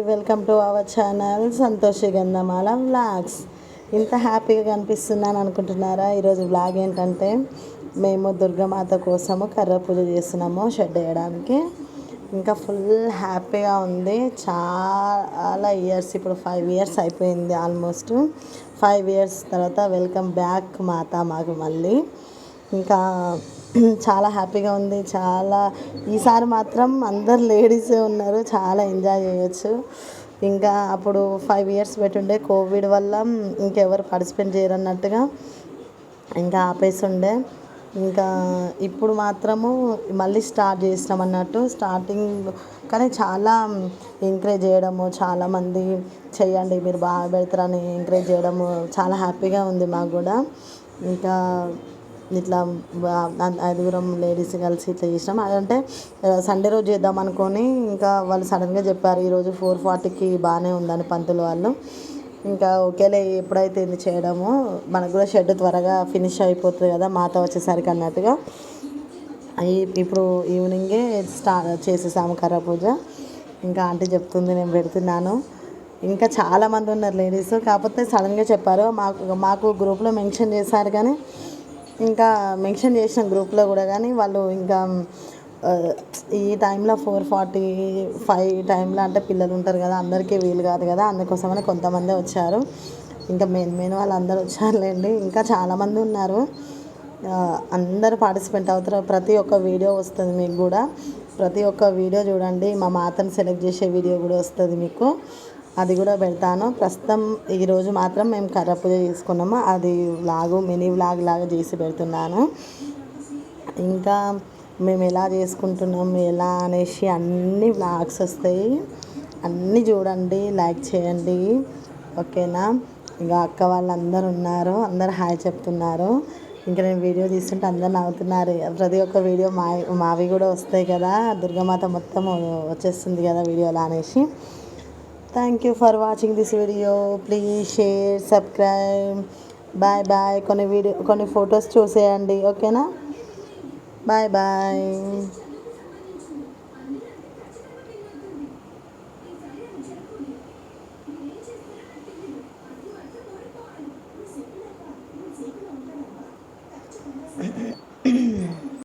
Welcome to our channel Santoshi Gandhamala vlogs. ఇంత హ్యాపీగా కనిపిస్తున్నాను అనుకుంటున్నారా? ఈరోజు వ్లాగ్ ఏంటంటే మేము దుర్గామాత కోసము కర్ర పూజ చేస్తున్నాము షెడ్ వేయడానికి. ఇంకా ఫుల్ హ్యాపీగా ఉంది. చాలా ఇయర్స్, ఇప్పుడు 5 ఇయర్స్ అయిపోయింది. ఆల్మోస్ట్ 5 ఇయర్స్ తర్వాత వెల్కమ్ బ్యాక్ మాత మాకు మళ్ళీ. ఇంకా చాలా హ్యాపీగా ఉంది. ఈసారి మాత్రం అందరు లేడీసే ఉన్నారు, చాలా ఎంజాయ్ చేయొచ్చు. ఇంకా అప్పుడు 5 ఇయర్స్ పెట్టుండే, కోవిడ్ వల్ల ఇంకెవరు పార్టిసిపేట్ చేయరన్నట్టుగా ఇంకా ఆపేసి ఉండే. ఇంకా ఇప్పుడు మాత్రము మళ్ళీ స్టార్ట్ చేసినాం అన్నట్టు. స్టార్టింగ్ కానీ చాలా ఎంకరేజ్ చేయడము, చాలామంది చెయ్యండి మీరు బాగా పెడతారని ఎంకరేజ్ చేయడము చాలా హ్యాపీగా ఉంది మాకు కూడా. ఇంకా ఇట్లా 5 లేడీస్ కలిసి ఇట్లా చేసినాం. అదంటే సండే రోజు చేద్దాం అనుకొని ఇంకా వాళ్ళు సడన్గా చెప్పారు ఈరోజు 4:40కి బాగానే ఉందని పంతులు వాళ్ళు. ఇంకా ఓకేలే ఎప్పుడైతే ఇది చేయడము, మనకు కూడా షెడ్ త్వరగా ఫినిష్ అయిపోతుంది కదా మాత వచ్చేసరికి అన్నట్టుగా ఇప్పుడు ఈవినింగే స్టార్ట్ చేసేసాము కర్ర పూజ. ఇంకా ఆంటీ చెప్తుంది, నేను పెడుతున్నాను. ఇంకా చాలామంది ఉన్నారు లేడీస్, కాకపోతే సడన్గా చెప్పారు. మాకు గ్రూప్లో మెన్షన్ చేశారు, కానీ ఇంకా మెన్షన్ చేసిన గ్రూప్లో కూడా కానీ వాళ్ళు ఇంకా ఈ టైంలో 4:45 టైంలో అంటే పిల్లలు ఉంటారు కదా, అందరికీ వీలు కాదు కదా, అందుకోసమని కొంతమంది వచ్చారు. ఇంకా మెయిన్ వాళ్ళు అందరూ వచ్చారులేండి. ఇంకా చాలామంది ఉన్నారు. అందరూ పార్టిసిపేట్ అవుతారు. ప్రతి ఒక్క వీడియో వస్తుంది మీకు కూడా. ప్రతి ఒక్క వీడియో చూడండి. మా మాతను సెలెక్ట్ చేసే వీడియో కూడా వస్తుంది మీకు, అది కూడా పెడతాను. ప్రస్తుతం ఈరోజు మాత్రం మేము కర్ర పూజ చేసుకున్నాము, అది మినీ వ్లాగ్ లాగా చేసి పెడుతున్నాను. ఇంకా మేము ఎలా చేసుకుంటున్నాం ఎలా అనేసి అన్ని వ్లాగ్స్ వస్తాయి, అన్నీ చూడండి, లైక్ చేయండి, ఓకేనా? ఇంకా అక్క వాళ్ళు అందరు ఉన్నారు, అందరు హాయ్ చెప్తున్నారు. ఇంకా నేను వీడియో తీస్తుంటే అందరు నవ్వుతున్నారు. ప్రతి ఒక్క వీడియో మావి కూడా వస్తాయి కదా, దుర్గామాత మొత్తం వచ్చేస్తుంది కదా వీడియోలో అనేసి. Thank you for watching this video. Please share, subscribe. Bye bye. కొన్ని ఫొటోస్ చూసేయండి, ఓకేనా? Bye bye.